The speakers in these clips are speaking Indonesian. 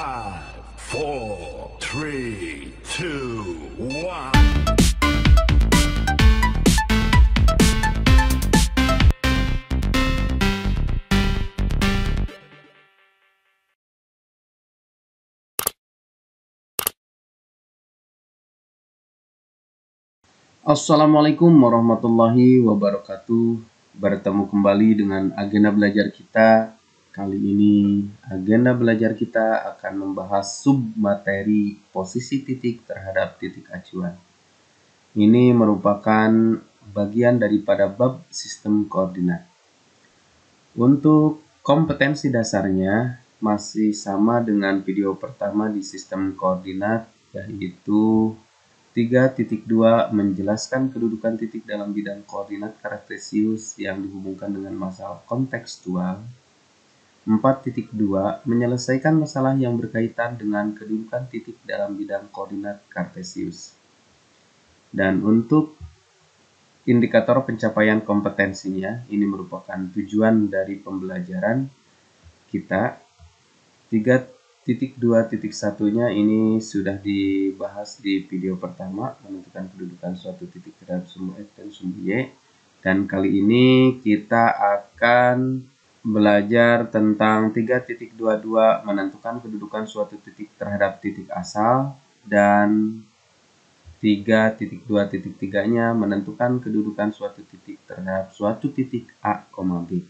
5, 4, 3, 2, 1. Assalamualaikum warahmatullahi wabarakatuh. Bertemu kembali dengan agenda belajar kita. Kali ini agenda belajar kita akan membahas submateri posisi titik terhadap titik acuan. Ini merupakan bagian daripada bab sistem koordinat. Untuk kompetensi dasarnya masih sama dengan video pertama di sistem koordinat, yaitu 3.2 menjelaskan kedudukan titik dalam bidang koordinat kartesius yang dihubungkan dengan masalah kontekstual. 4.2 menyelesaikan masalah yang berkaitan dengan kedudukan titik dalam bidang koordinat kartesius. Dan untuk indikator pencapaian kompetensinya, ini merupakan tujuan dari pembelajaran kita. 3.2.1-nya ini sudah dibahas di video pertama, menentukan kedudukan suatu titik terhadap sumbu X dan sumbu Y. Dan kali ini kita akan belajar tentang 3.22 menentukan kedudukan suatu titik terhadap titik asal, dan 3.2.3-nya menentukan kedudukan suatu titik terhadap suatu titik A, B.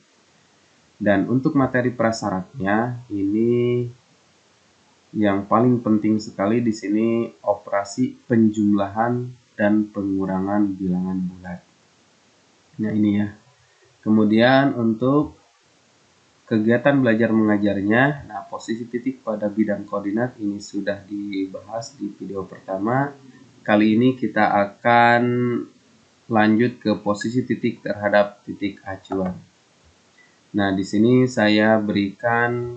Dan untuk materi prasyaratnya, ini yang paling penting sekali di sini operasi penjumlahan dan pengurangan bilangan bulat. Nah, ini ya. Kemudian untuk kegiatan belajar mengajarnya, nah posisi titik pada bidang koordinat ini sudah dibahas di video pertama. Kali ini kita akan lanjut ke posisi titik terhadap titik acuan. Nah, di sini saya berikan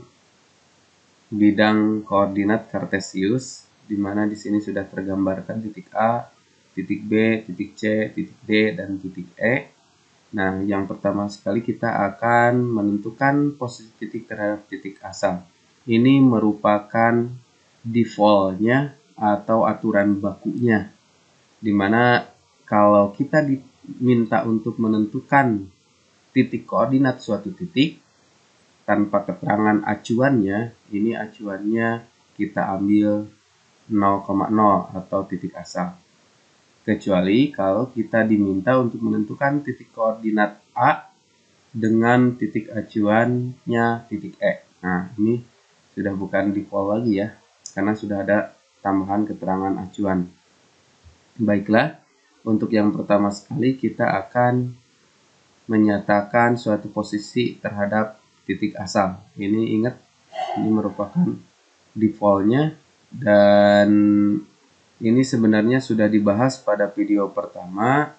bidang koordinat kartesius, di mana di sini sudah tergambarkan titik A, titik B, titik C, titik D, dan titik E. Nah, yang pertama sekali kita akan menentukan posisi titik terhadap titik asal. Ini merupakan defaultnya atau aturan bakunya, di mana kalau kita diminta untuk menentukan titik koordinat suatu titik tanpa keterangan acuannya, ini acuannya kita ambil 0,0 atau titik asal. Kecuali kalau kita diminta untuk menentukan titik koordinat A dengan titik acuannya titik E. Nah, ini sudah bukan default lagi ya, karena sudah ada tambahan keterangan acuan. Baiklah, untuk yang pertama sekali kita akan menyatakan suatu posisi terhadap titik asal. Ini ingat, ini merupakan defaultnya, dan ini sebenarnya sudah dibahas pada video pertama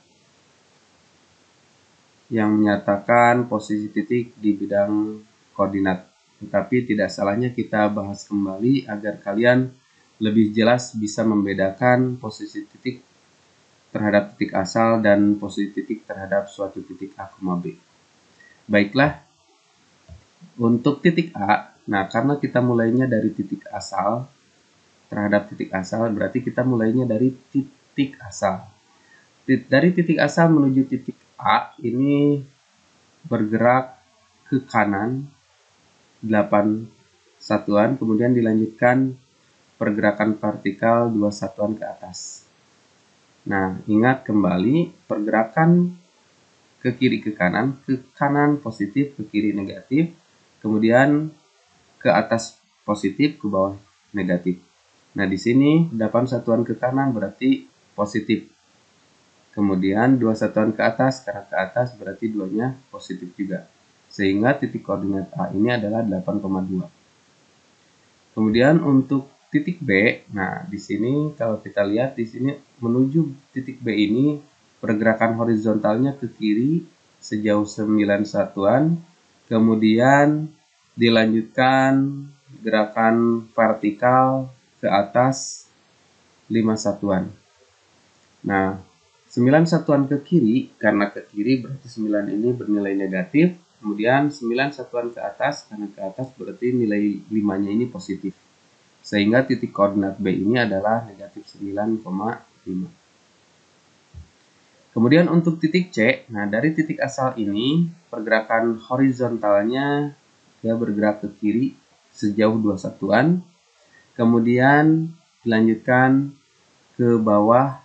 yang menyatakan posisi titik di bidang koordinat. Tetapi tidak salahnya kita bahas kembali agar kalian lebih jelas bisa membedakan posisi titik terhadap titik asal dan posisi titik terhadap suatu titik A, B. Baiklah, untuk titik A, nah karena kita mulainya dari titik asal terhadap titik asal, berarti kita mulainya dari titik asal. Dari titik asal menuju titik A ini bergerak ke kanan 8 satuan, kemudian dilanjutkan pergerakan vertikal 2 satuan ke atas. Nah, ingat kembali pergerakan ke kiri ke kanan positif, ke kiri negatif, kemudian ke atas positif, ke bawah negatif. Nah, di sini 8 satuan ke kanan berarti positif. Kemudian 2 satuan ke atas, karena ke atas berarti 2-nya positif juga. Sehingga titik koordinat A ini adalah 8,2. Kemudian untuk titik B, nah di sini kalau kita lihat di sini menuju titik B ini pergerakan horizontalnya ke kiri sejauh 9 satuan, kemudian dilanjutkan gerakan vertikal ke atas 5 satuan. Nah, 9 satuan ke kiri, karena ke kiri berarti 9 ini bernilai negatif, kemudian 9 satuan ke atas, karena ke atas berarti nilai 5-nya ini positif. Sehingga titik koordinat B ini adalah negatif 9,5. Kemudian untuk titik C, nah dari titik asal ini, pergerakan horizontalnya dia bergerak ke kiri sejauh 2 satuan. Kemudian dilanjutkan ke bawah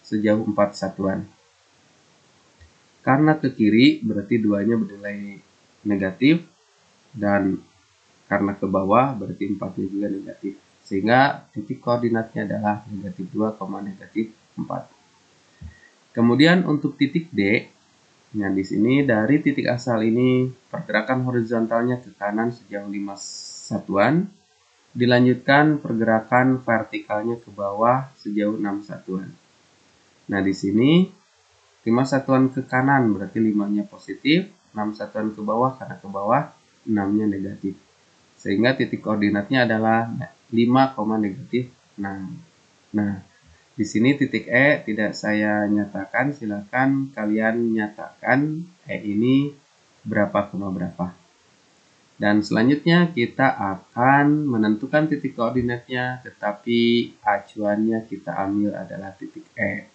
sejauh 4 satuan. Karena ke kiri berarti duanya bernilai negatif, dan karena ke bawah berarti 4-nya juga negatif. Sehingga titik koordinatnya adalah negatif 2, negatif 4. Kemudian untuk titik D, nah di sini dari titik asal ini pergerakan horizontalnya ke kanan sejauh 5 satuan. Dilanjutkan pergerakan vertikalnya ke bawah sejauh 6 satuan. Nah di sini 5 satuan ke kanan berarti 5-nya positif, 6 satuan ke bawah karena ke bawah 6-nya negatif. Sehingga titik koordinatnya adalah 5, negatif 6. Nah, di sini titik E tidak saya nyatakan, silakan kalian nyatakan E ini berapa, berapa. Dan selanjutnya kita akan menentukan titik koordinatnya, tetapi acuannya kita ambil adalah titik E.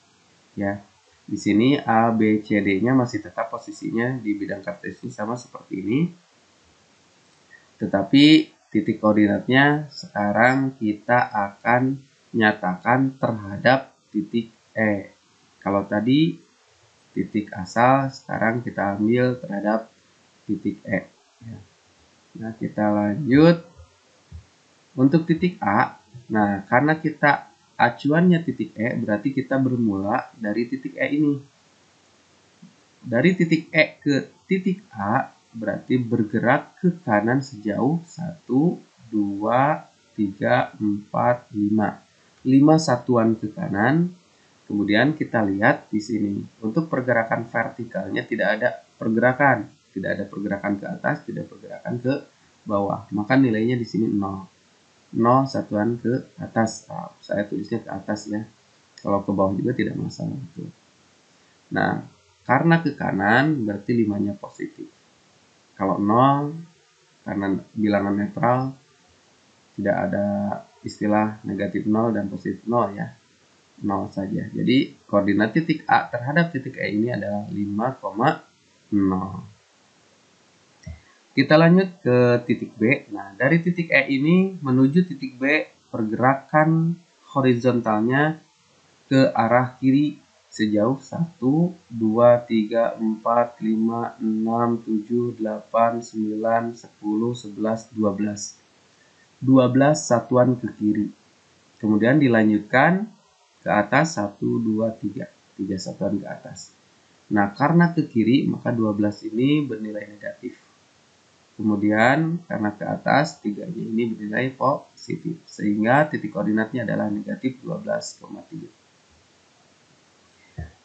Ya, di sini A, B, C, D-nya masih tetap posisinya di bidang kartesius sama seperti ini. Tetapi titik koordinatnya sekarang kita akan nyatakan terhadap titik E. Kalau tadi titik asal, sekarang kita ambil terhadap titik E. Nah, kita lanjut. Untuk titik A, nah karena kita acuannya titik E, berarti kita bermula dari titik E ini. Dari titik E ke titik A berarti bergerak ke kanan sejauh 1, 2, 3, 4, 5. 5 satuan ke kanan. Kemudian kita lihat di sini. Untuk pergerakan vertikalnya tidak ada pergerakan. Tidak ada pergerakan ke atas, tidak pergerakan ke bawah. Maka nilainya di sini 0. 0 satuan ke atas. Nah, saya tulisnya ke atas ya. Kalau ke bawah juga tidak masalah. Nah, karena ke kanan berarti 5-nya positif. Kalau 0, karena bilangan netral, tidak ada istilah negatif 0 dan positif 0 ya. 0 saja. Jadi koordinat titik A terhadap titik E ini adalah 5,0. Kita lanjut ke titik B. Nah, dari titik E ini menuju titik B, pergerakan horizontalnya ke arah kiri sejauh 1, 2, 3, 4, 5, 6, 7, 8, 9, 10, 11, 12. 12 satuan ke kiri. Kemudian dilanjutkan ke atas 1, 2, 3. 3 satuan ke atas. Nah, karena ke kiri maka 12 ini bernilai negatif. Kemudian karena ke atas 3-nya ini bernilai positif. Sehingga titik koordinatnya adalah negatif 12,3.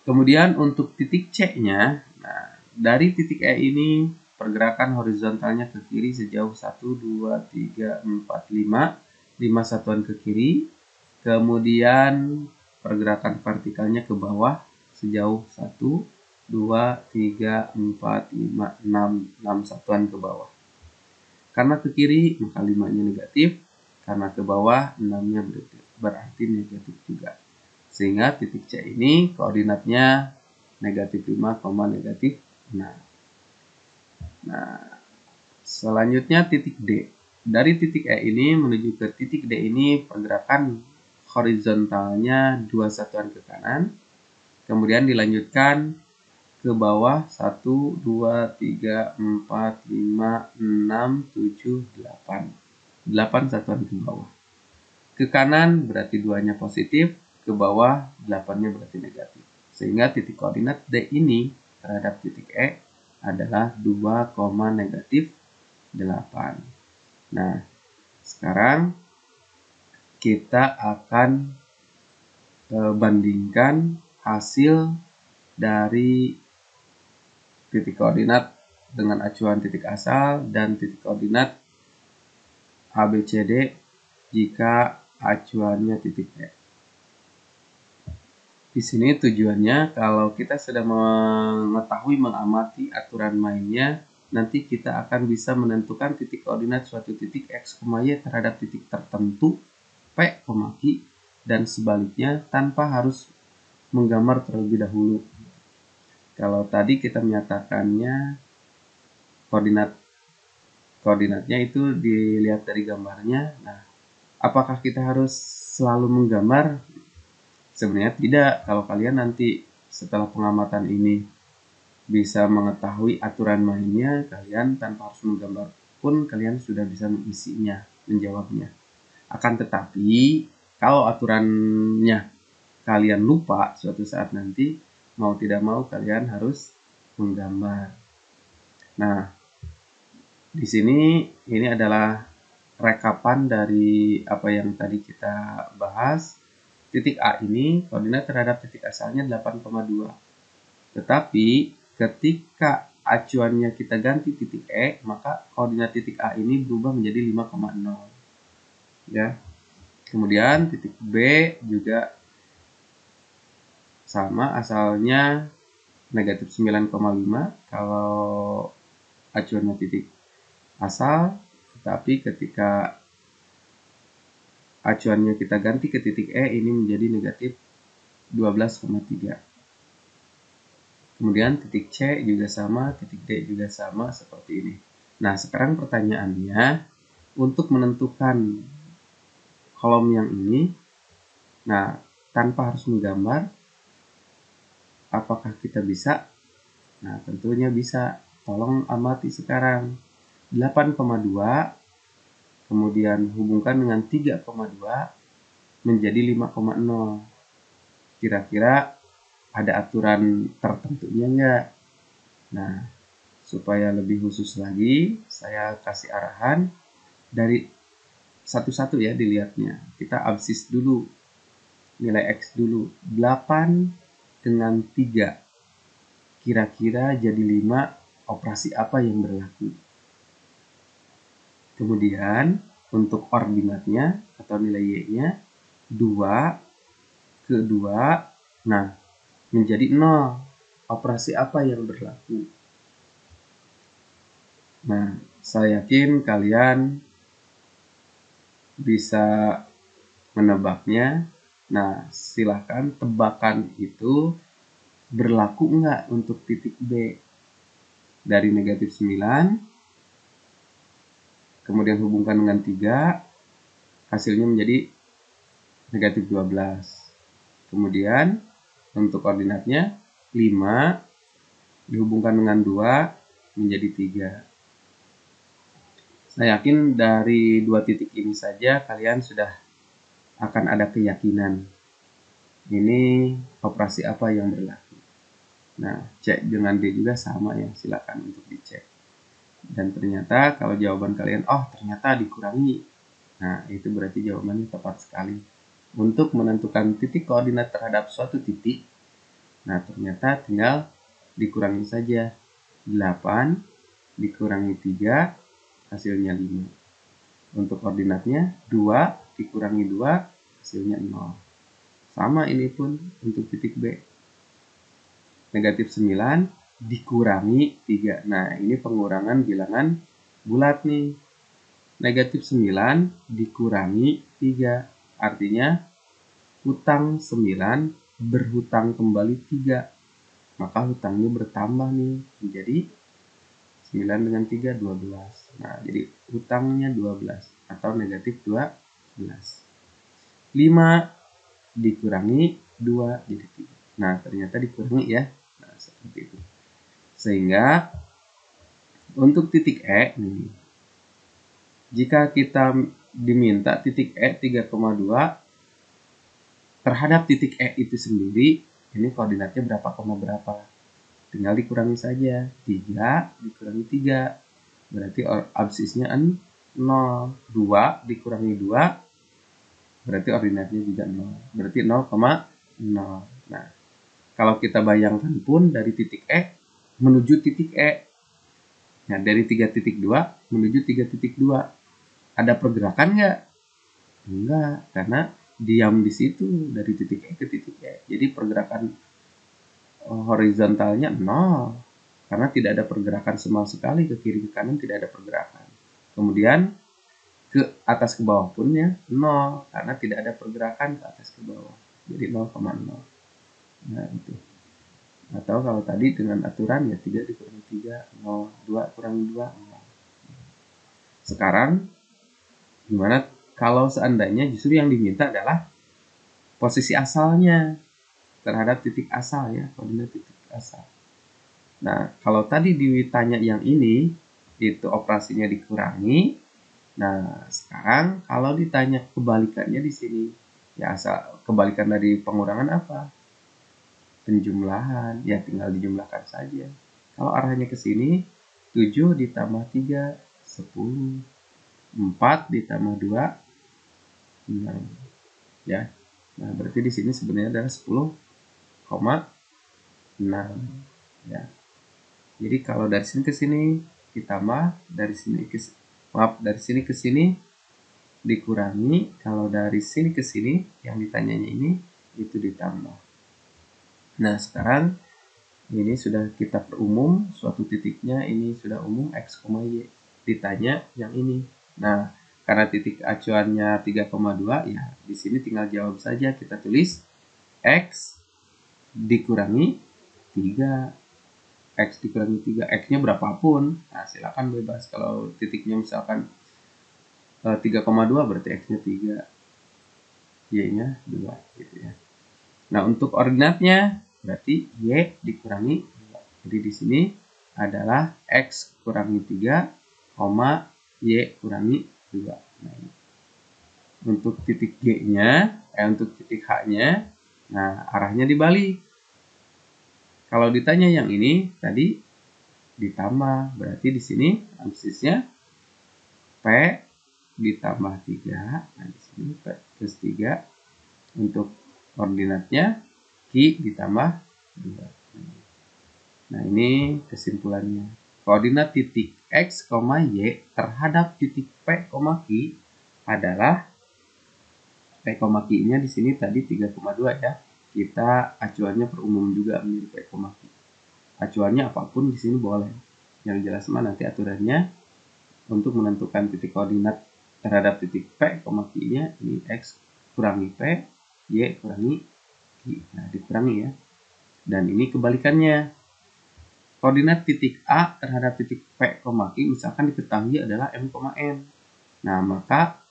Kemudian untuk titik C-nya, nah dari titik E ini pergerakan horizontalnya ke kiri sejauh 1, 2, 3, 4, 5. 5 satuan ke kiri. Kemudian pergerakan vertikalnya ke bawah sejauh 1, 2, 3, 4, 5, 6. 6 satuan ke bawah. Karena ke kiri maka 5-nya negatif. Karena ke bawah 6-nya berarti negatif juga. Sehingga titik C ini koordinatnya negatif 5, negatif 6. Nah, selanjutnya titik D. Dari titik E ini menuju ke titik D ini pergerakan horizontalnya 2 satuan ke kanan. Kemudian dilanjutkan ke bawah 1, 2, 3, 4, 5, 6, 7, 8. 8 satuan ke bawah. Ke kanan berarti 2-nya positif. Ke bawah 8-nya berarti negatif. Sehingga titik koordinat D ini terhadap titik E adalah 2, negatif 8. Nah, sekarang kita akan bandingkan hasil dari titik koordinat dengan acuan titik asal dan titik koordinat ABCD jika acuannya titik E. Di sini tujuannya kalau kita sudah mengetahui mengamati aturan mainnya, nanti kita akan bisa menentukan titik koordinat suatu titik X, Y terhadap titik tertentu P, Q, dan sebaliknya tanpa harus menggambar terlebih dahulu. Kalau tadi kita menyatakannya koordinatnya itu dilihat dari gambarnya. Nah, apakah kita harus selalu menggambar? Sebenarnya tidak. Kalau kalian nanti setelah pengamatan ini bisa mengetahui aturan mainnya, kalian tanpa harus menggambar pun kalian sudah bisa mengisinya, menjawabnya. Akan tetapi, kalau aturannya kalian lupa suatu saat nanti, mau tidak mau kalian harus menggambar. Nah, di sini ini adalah rekapan dari apa yang tadi kita bahas. Titik A ini koordinat terhadap titik asalnya 8,2. Tetapi ketika acuannya kita ganti titik E, maka koordinat titik A ini berubah menjadi 5,0. Ya. Kemudian titik B juga sama, asalnya negatif 9,5 kalau acuannya titik asal, tetapi ketika acuannya kita ganti ke titik E, ini menjadi negatif 12,3. Kemudian titik C juga sama, titik D juga sama, seperti ini. Nah, sekarang pertanyaannya, untuk menentukan kolom yang ini, nah, tanpa harus menggambar, apakah kita bisa? Nah, tentunya bisa. Tolong amati sekarang. 8,2, kemudian hubungkan dengan 3,2, menjadi 5,0. Kira-kira ada aturan tertentunya enggak? Nah, supaya lebih khusus lagi, saya kasih arahan dari satu-satu ya dilihatnya. Kita absis dulu, nilai X dulu. 8 dengan 3. Kira-kira jadi 5, operasi apa yang berlaku? Kemudian, untuk ordinatnya atau nilai Y-nya, 2 ke 2, nah, menjadi 0. Operasi apa yang berlaku? Nah, saya yakin kalian bisa menebaknya. Nah, silahkan tebakan itu berlaku enggak untuk titik B. Dari negatif 9, kemudian hubungkan dengan 3, hasilnya menjadi negatif 12. Kemudian, untuk koordinatnya 5 dihubungkan dengan 2 menjadi 3. Saya yakin dari 2 titik ini saja kalian sudah akan ada keyakinan ini operasi apa yang berlaku. Nah, C dengan D juga sama ya, silakan untuk dicek. Dan ternyata kalau jawaban kalian, oh ternyata dikurangi. Nah, itu berarti jawabannya tepat sekali. Untuk menentukan titik koordinat terhadap suatu titik, nah ternyata tinggal dikurangi saja. 8 dikurangi 3, hasilnya 5. Untuk koordinatnya 2 dikurangi 2, hasilnya 0. Sama ini pun untuk titik B. Negatif 9 dikurangi 3. Nah, ini pengurangan bilangan bulat nih. Negatif 9 dikurangi 3. Artinya, hutang 9 berhutang kembali 3. Maka hutangnya bertambah nih. Menjadi 9 dengan 3, 12. Nah, jadi hutangnya 12. Atau negatif 12. 5 dikurangi 2 jadi 3. Nah, ternyata dikurangi ya. Nah, seperti itu. Sehingga untuk titik E nih, jika kita diminta titik E 3,2 terhadap titik E itu sendiri, ini koordinatnya berapa koma berapa. Tinggal dikurangi saja. 3 dikurangi 3. Berarti absisnya 0. 2 dikurangi 2. Berarti ordinatnya juga 0. Berarti 0,0. Nah, kalau kita bayangkan pun dari titik E menuju titik E. Nah, dari 3.2 menuju 3.2. Ada pergerakan nggak? Enggak, karena diam di situ dari titik E ke titik E. Jadi pergerakan horizontalnya 0. Karena tidak ada pergerakan sama sekali ke kiri ke kanan, tidak ada pergerakan. Kemudian ke atas ke bawah pun ya 0 karena tidak ada pergerakan ke atas ke bawah. Jadi 0,0. Nah, itu. Atau kalau tadi dengan aturan ya 3 dikurangi 3, 0, 2 kurangi 2, 0. Sekarang gimana kalau seandainya justru yang diminta adalah posisi asalnya terhadap titik asal ya, koordinat titik asal. Nah, kalau tadi ditanya yang ini, itu operasinya dikurangi. Nah, sekarang kalau ditanya kebalikannya di sini, ya asal kebalikan dari pengurangan apa? Penjumlahan, ya tinggal dijumlahkan saja. Kalau arahnya ke sini, 7 ditambah 3, 10. 4 ditambah 2, 6. Ya. Nah, berarti di sini sebenarnya adalah 10,6. Ya. Jadi kalau dari sini ke sini ditambah, dari sini ke dari sini ke sini dikurangi, kalau dari sini ke sini yang ditanyanya ini itu ditambah. Nah, sekarang ini sudah kita perumum suatu titiknya, ini sudah umum x, y. Ditanya yang ini. Nah, karena titik acuannya 3,2 ya di sini tinggal jawab saja, kita tulis x dikurangi 3. X dikurangi 3, X-nya berapapun. Nah, silakan bebas. Kalau titiknya misalkan 3,2 berarti X-nya 3, Y-nya 2 gitu ya. Nah, untuk ordinatnya berarti Y dikurangi 2. Jadi di sini adalah X kurangi 3, Y kurangi 2. Nah, ini. Untuk titik G-nya, untuk titik H-nya, nah arahnya dibalik. Kalau ditanya yang ini tadi ditambah, berarti di sini absisnya P ditambah 3. Nah, di sini P plus 3. Untuk koordinatnya Q ditambah 2. Nah, ini kesimpulannya. Koordinat titik X, Y terhadap titik P, Q adalah P, Q-nya di sini tadi 3,2 ya. Kita acuannya per umum juga menjadi P, Q. Acuannya apapun di sini boleh. Yang jelas mah nanti aturannya untuk menentukan titik koordinat terhadap titik P, Q-nya ini X kurangi P, Y kurangi Q. Nah, dikurangi ya. Dan ini kebalikannya. Koordinat titik A terhadap titik P, Q misalkan diketahui adalah M, N. Nah, maka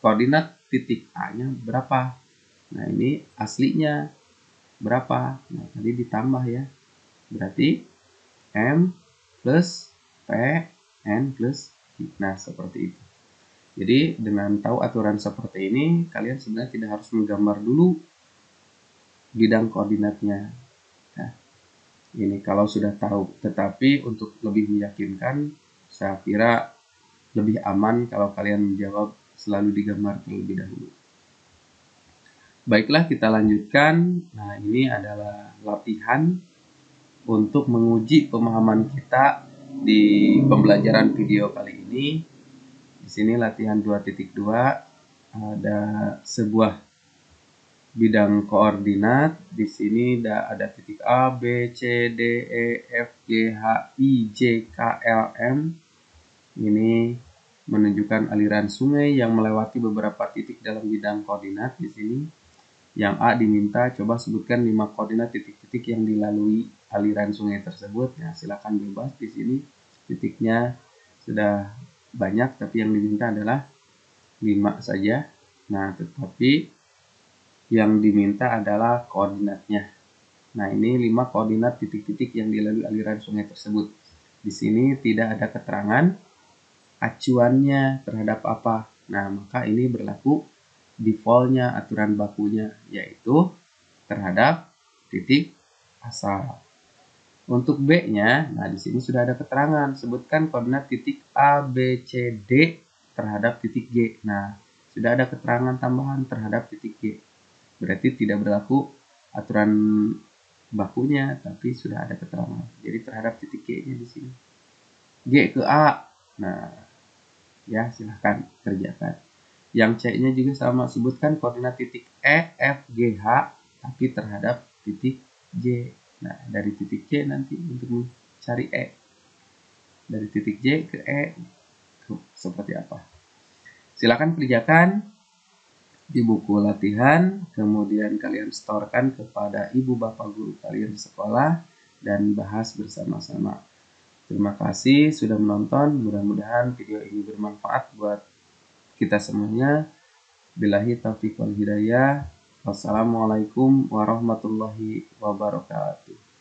koordinat titik A-nya berapa? Nah, ini aslinya berapa? Nah, tadi ditambah ya. Berarti M plus P, N plus Q. Nah, seperti itu. Jadi, dengan tahu aturan seperti ini, kalian sebenarnya tidak harus menggambar dulu bidang koordinatnya. Nah, ini kalau sudah tahu. Tetapi untuk lebih meyakinkan, saya kira lebih aman kalau kalian menjawab selalu digambar terlebih dahulu. Baiklah, kita lanjutkan. Nah, ini adalah latihan untuk menguji pemahaman kita di pembelajaran video kali ini. Di sini latihan 2.2 ada sebuah bidang koordinat. Di sini ada titik A, B, C, D, E, F, G, H, I, J, K, L, M. Ini menunjukkan aliran sungai yang melewati beberapa titik dalam bidang koordinat di sini. Yang A diminta coba sebutkan 5 koordinat titik-titik yang dilalui aliran sungai tersebut. Nah, silakan bebas di sini. Titiknya sudah banyak, tapi yang diminta adalah 5 saja. Nah, tetapi yang diminta adalah koordinatnya. Nah, ini 5 koordinat titik-titik yang dilalui aliran sungai tersebut. Di sini tidak ada keterangan acuannya terhadap apa. Nah, maka ini berlaku defaultnya, aturan bakunya, yaitu terhadap titik asal. Untuk B-nya, nah di sini sudah ada keterangan, sebutkan koordinat titik A, B, C, D terhadap titik G. Nah, sudah ada keterangan tambahan terhadap titik G. Berarti tidak berlaku aturan bakunya, tapi sudah ada keterangan. Jadi terhadap titik G-nya di sini. G ke A. Nah, ya silahkan kerjakan. Yang C-nya juga sama, sebutkan koordinat titik E, F, G, H, tapi terhadap titik J. Nah, dari titik C nanti untuk mencari E. Dari titik J ke E, seperti apa. Silakan kerjakan di buku latihan, kemudian kalian setorkan kepada ibu bapak guru kalian di sekolah dan bahas bersama-sama. Terima kasih sudah menonton, mudah-mudahan video ini bermanfaat buat kita semuanya. Billahi taufiq wal hidayah. Wassalamualaikum warahmatullahi wabarakatuh.